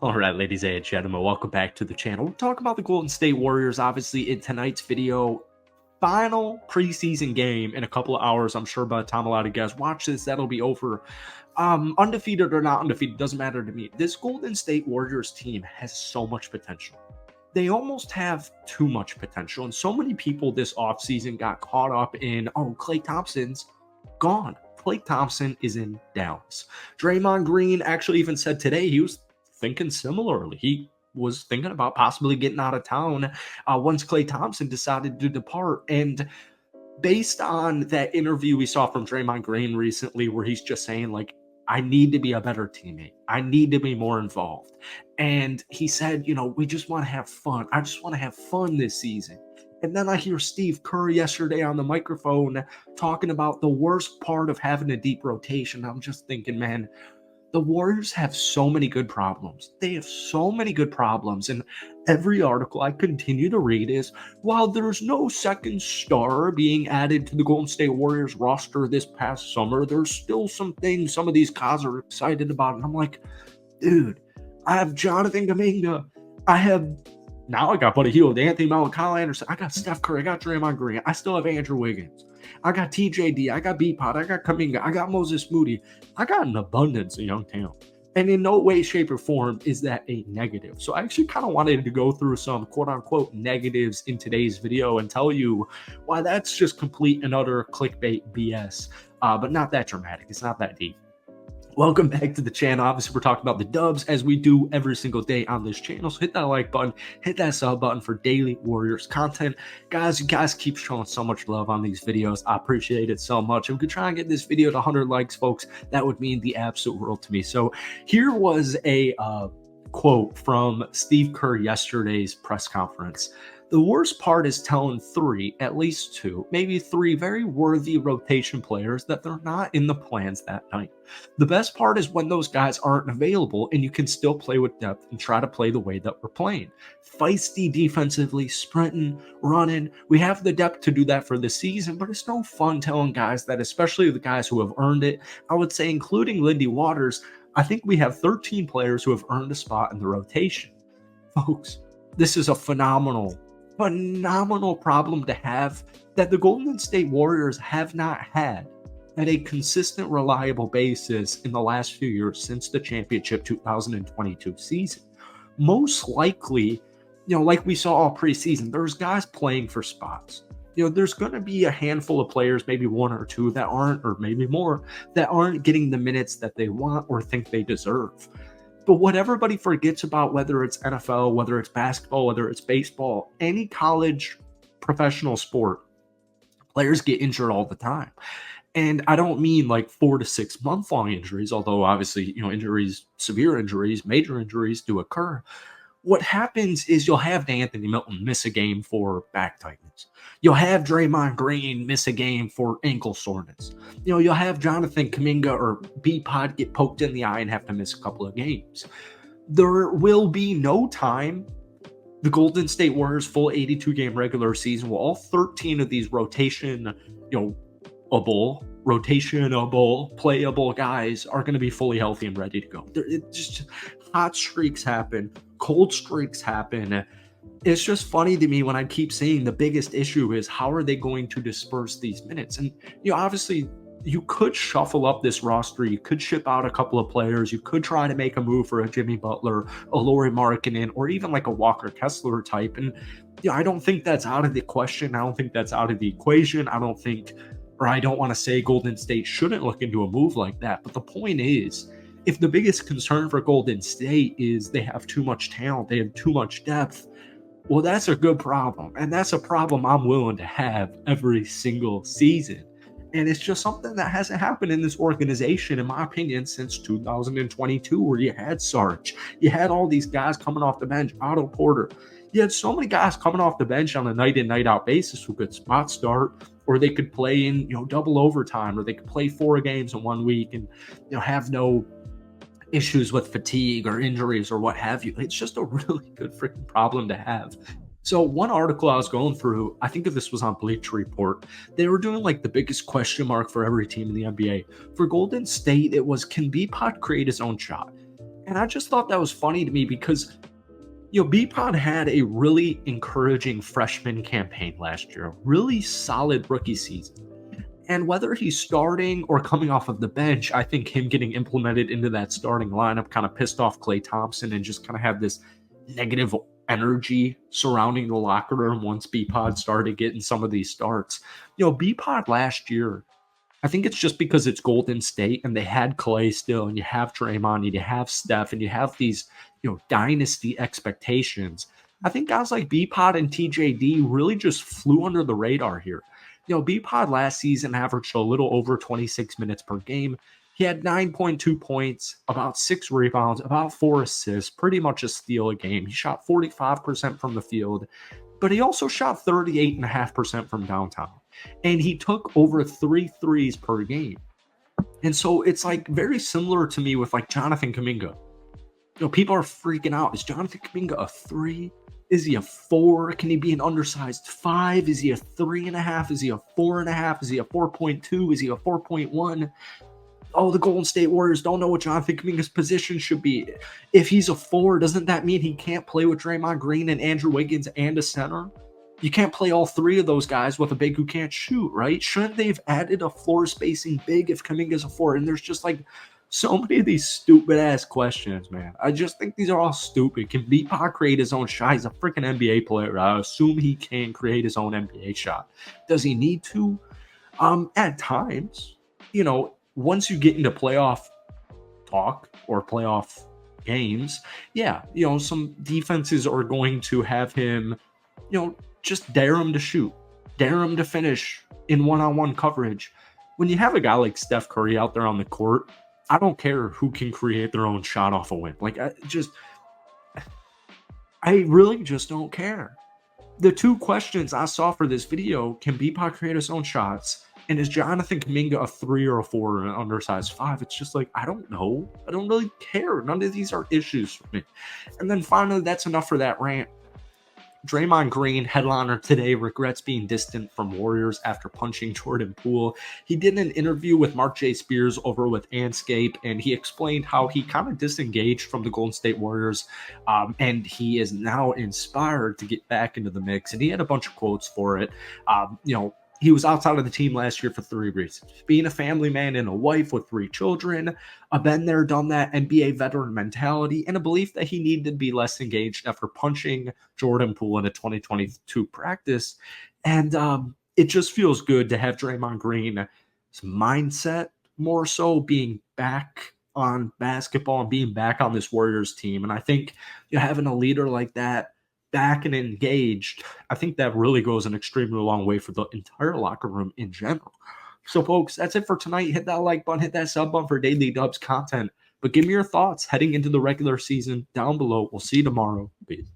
All right, ladies and gentlemen, welcome back to the channel. We're talking about the Golden State Warriors, obviously, in tonight's video. Final preseason game in a couple of hours. I'm sure by the time a lot of you guys watch this, that'll be over. Undefeated or not undefeated, doesn't matter to me. This Golden State Warriors team has so much potential. They almost have too much potential. And so many people this offseason got caught up in, oh, Klay Thompson's gone. Klay Thompson is in Dallas. Draymond Green actually even said today he was thinking similarly. He was thinking about possibly getting out of town once Klay Thompson decided to depart. And based on that interview we saw from Draymond Green recently, where he's just saying, like, I need to be a better teammate. I need to be more involved. And he said, we just want to have fun. I just want to have fun this season. And then I hear Steve Kerr yesterday on the microphone talking about the worst part of having a deep rotation. I'm just thinking, man, the Warriors have so many good problems. They have so many good problems. And every article I continue to read is, while there's no second star being added to the Golden State Warriors roster this past summer, there's still some things some of these guys are excited about. And I'm like, dude, I have Jonathan Kuminga. Now I got Buddy Hield, Anthony Melton, Kyle Anderson. I got Steph Curry. I got Draymond Green. I still have Andrew Wiggins. I got TJD. I got B-Pod. I got Kuminga. I got Moses Moody. I got an abundance of young talent. And in no way, shape, or form is that a negative. So I actually kind of wanted to go through some quote-unquote negatives in today's video and tell you why that's just complete and utter clickbait BS. But not that dramatic. It's not that deep. Welcome back to the channel. Obviously, we're talking about the dubs as we do every single day on this channel. So hit that like button, hit that sub button for daily Warriors content. Guys, you guys keep showing so much love on these videos. I appreciate it so much. If we could try and get this video to 100 likes, folks, that would mean the absolute world to me. So here was a quote from Steve Kerr yesterday's press conference. The worst part is telling at least two, maybe three very worthy rotation players that they're not in the plans that night. The best part is when those guys aren't available and you can still play with depth and try to play the way that we're playing. Feisty defensively, sprinting, running. We have the depth to do that for the season, but it's no fun telling guys that, especially the guys who have earned it. I would say, including Lindy Waters, I think we have 13 players who have earned a spot in the rotation. Folks, this is a phenomenal problem to have that the Golden State Warriors have not had at a consistent, reliable basis in the last few years since the championship 2022 season. Most likely, like we saw all preseason, there's guys playing for spots. There's going to be a handful of players, maybe one or two that aren't, or maybe more, that aren't getting the minutes that they want or think they deserve. But what everybody forgets about, whether it's NFL, whether it's basketball, whether it's baseball, any college professional sport, players get injured all the time. And I don't mean like 4 to 6 month long injuries, although obviously, injuries, severe injuries, major injuries do occur. What happens is you'll have Anthony Melton miss a game for back tightness. You'll have Draymond Green miss a game for ankle soreness. You'll have Jonathan Kuminga or B-Pod get poked in the eye and have to miss a couple of games. There will be no time. The Golden State Warriors full 82-game regular season, well, all 13 of these rotationable, playable guys are going to be fully healthy and ready to go. It's just hot streaks happen, cold streaks happen. It's just funny to me when I keep saying the biggest issue is how are they going to disperse these minutes? And, obviously you could shuffle up this roster. You could ship out a couple of players. You could try to make a move for a Jimmy Butler, a Lauri Markkanen, or even like a Walker Kessler type. And, I don't think that's out of the question. I don't think that's out of the equation. I don't want to say Golden State shouldn't look into a move like that. But the point is, if the biggest concern for Golden State is they have too much talent, they have too much depth, well, that's a good problem. And that's a problem I'm willing to have every single season. And it's just something that hasn't happened in this organization, in my opinion, since 2022, where you had Sarge. You had all these guys coming off the bench, Otto Porter. You had so many guys coming off the bench on a night in, night out basis who could spot start, or they could play in, double overtime, or they could play 4 games in 1 week and, have no issues with fatigue or injuries or what have you. It's just a really good freaking problem to have. So one article I was going through, I think this was on Bleacher Report, they were doing like the biggest question mark for every team in the NBA. For Golden State, it was, can B-Pod create his own shot? And I just thought that was funny to me because, B-Pod had a really encouraging freshman campaign last year, a really solid rookie season. And whether he's starting or coming off of the bench, I think him getting implemented into that starting lineup kind of pissed off Klay Thompson and just kind of had this negative energy surrounding the locker room once B-Pod started getting some of these starts. B-Pod last year, I think it's just because it's Golden State and they had Clay still, and you have Draymond, and you have Steph, and you have these, dynasty expectations. I think guys like B-Pod and TJD really just flew under the radar here. B-Pod last season averaged a little over 26 minutes per game. He had 9.2 points, about 6 rebounds, about 4 assists, pretty much a steal a game. He shot 45% from the field, but he also shot 38.5% from downtown. And he took over 3 threes per game. And so it's like very similar to me with like Jonathan Kuminga. People are freaking out. Is Jonathan Kuminga a 3? Is he a 4? Can he be an undersized 5? Is he a 3.5? Is he a 4.5? Is he a 4.2? Is he a 4.1? Oh, the Golden State Warriors don't know what Jonathan Kuminga's position should be. If he's a 4, doesn't that mean he can't play with Draymond Green and Andrew Wiggins and a center? You can't play all 3 of those guys with a big who can't shoot, right? Shouldn't they have added a floor spacing big if Kuminga's a 4? And there's just like so many of these stupid ass questions, man. I just think these are all stupid. Can B-Pod create his own shot? He's a freaking NBA player. I assume he can create his own NBA shot. Does he need to? At times, once you get into playoff talk or playoff games, yeah, some defenses are going to have him, just dare him to shoot, dare him to finish in one-on-one coverage. When you have a guy like Steph Curry out there on the court, I don't care who can create their own shot off a whim. Like, I really just don't care. The 2 questions I saw for this video: can B-Pod create his own shots? And is Jonathan Kuminga a 3 or a 4 or an undersized 5? It's just like, I don't know. I don't really care. None of these are issues for me. And then finally, that's enough for that rant. Draymond Green, headliner today, regrets being distant from Warriors after punching Jordan Poole. He did an interview with Mark J. Spears over with Anscape, and he explained how he kind of disengaged from the Golden State Warriors, and he is now inspired to get back into the mix. And he had a bunch of quotes for it. He was outside of the team last year for 3 reasons: being a family man and a wife with 3 children, a been there, done that NBA veteran mentality, and a belief that he needed to be less engaged after punching Jordan Poole in a 2022 practice. And it just feels good to have Draymond Green's mindset more so being back on basketball and being back on this Warriors team. And I think having a leader like that back and engaged, I think that really goes an extremely long way for the entire locker room in general. So, folks, that's it for tonight. Hit that like button, hit that sub button for daily Dubs content. But give me your thoughts heading into the regular season down below. We'll see you tomorrow. Peace.